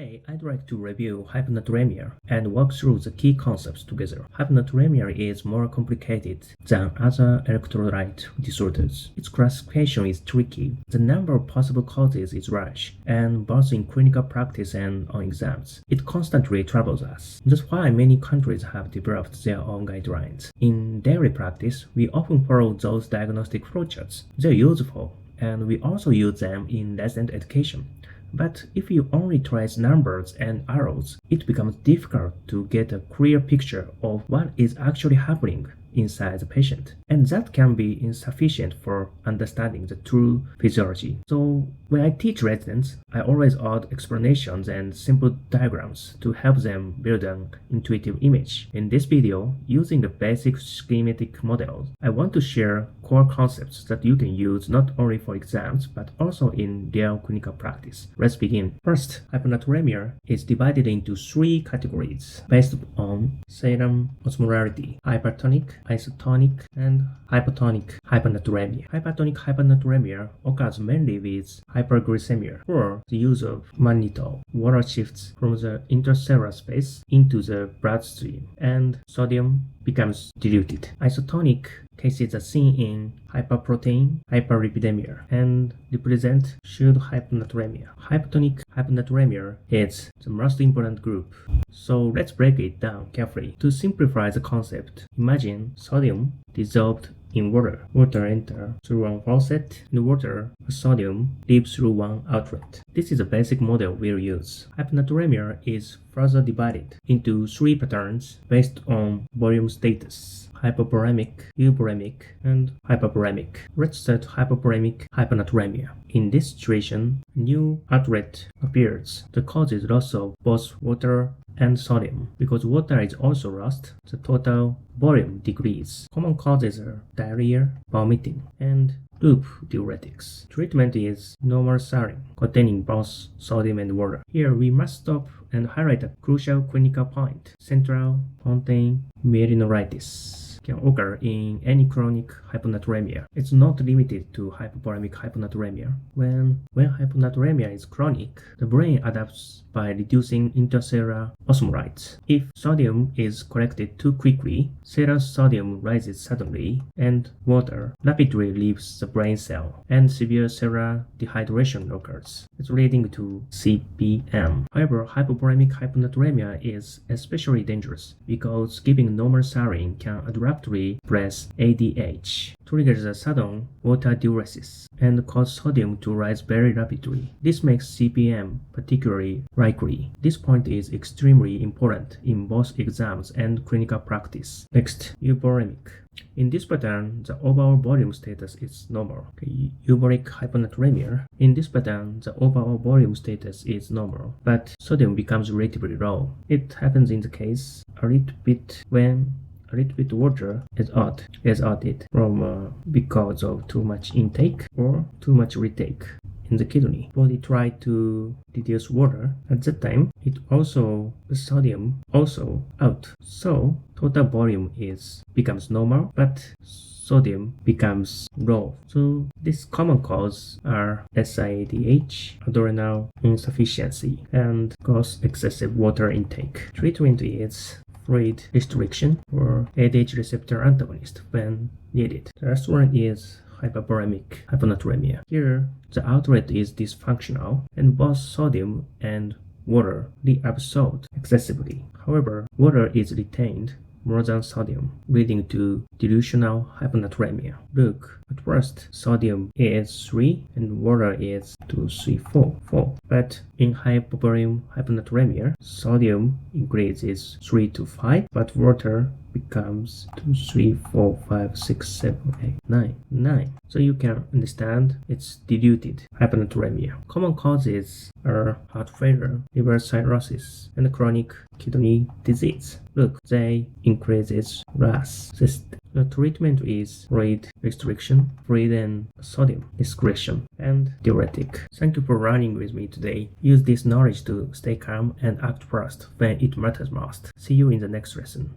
Today, I'd like to review hyponatremia and walk through the key concepts together. Hyponatremia is more complicated than other electrolyte disorders. Its classification is tricky. The number of possible causes is large, and both in clinical practice and on exams, it constantly troubles us. That's why many countries have developed their own guidelines. In daily practice, we often follow those diagnostic flowcharts. They're useful, and we also use them in lesson education. But if you only trace numbers and arrows, it becomes difficult to get a clear picture of what is actually happening inside the patient. And that can be insufficient for understanding the true physiology. So when I teach residents, I always add explanations and simple diagrams to help them build an intuitive image. In this video, using the basic schematic models, I want to share core concepts that you can use not only for exams, but also in real clinical practice. Let's begin. First, hyponatremia is divided into three categories based on serum osmolality: hypertonic, isotonic, and hypotonic hyponatremia. Hypertonic hyponatremia occurs mainly with hyperglycemia, or the use of mannitol. Water shifts from the intercellular space into the bloodstream, and sodium becomes diluted. Isotonic cases are seen in hyperprotein hyperlipidemia and represent shared hyponatremia. Hypotonic hyponatremia is the most important group. So let's break it down carefully. To simplify the concept, imagine sodium dissolved in water. Water enters through one faucet, and water or sodium leaves through one outlet. This is a basic model we'll use. Hyponatremia is further divided into three patterns based on volume status: hypovolemic, euvolemic, and hypervolemic. Let's start hypovolemic hyponatremia. In this situation, a new outlet appears that causes loss of both water and sodium. Because water is also lost, the total volume decreases. Common causes are diarrhea, vomiting, and loop diuretics. Treatment is normal saline containing both sodium and water. Here we must stop and highlight a crucial clinical point: central fontanelle myelineuritis can occur in any chronic hyponatremia. It's not limited to hypovolemic hyponatremia. When hyponatremia is chronic, the brain adapts by reducing intercellular osmolytes. If sodium is collected too quickly, cellular sodium rises suddenly, and water rapidly leaves the brain cell, and severe cellular dehydration occurs. It's leading to CPM. However, hypovolemic hyponatremia is especially dangerous because giving normal saline can abruptly press ADH, triggers a sudden water diuresis, and cause sodium to rise very rapidly. This makes CPM particularly likely. This point is extremely important in both exams and clinical practice. Next, euvolemic. In this pattern, the overall volume status is normal. Euvolemic hyponatremia. In this pattern, the overall volume status is normal, but sodium becomes relatively low. It happens in the case when a little bit water is added from because of too much intake or too much retake in the kidney. Body try to reduce water. At that time, the sodium also out. So total volume becomes normal, but sodium becomes low. So these common causes are SIADH, adrenal insufficiency, and cause excessive water intake. Treatment is fluid restriction or ADH receptor antagonist when needed. The last one is hypervolemic hyponatremia. Here, the outlet is dysfunctional and both sodium and water reabsorbed excessively. However, water is retained more than sodium, leading to dilutional hyponatremia. Look, at first sodium is 3 and water is 2, 3, 4. But in hypovolemic hyponatremia, sodium increases 3 to 5, but water becomes 2, 3, 4, 5, 6, 7, 8, 9. So you can understand it's diluted hyponatremia. Common causes are heart failure, liver cirrhosis, and chronic kidney disease. Look, they increases RAS. The treatment is fluid restriction, fluid and sodium discretion, and diuretic. Thank you for learning with me today. Use this knowledge to stay calm and act fast when it matters most. See you in the next lesson.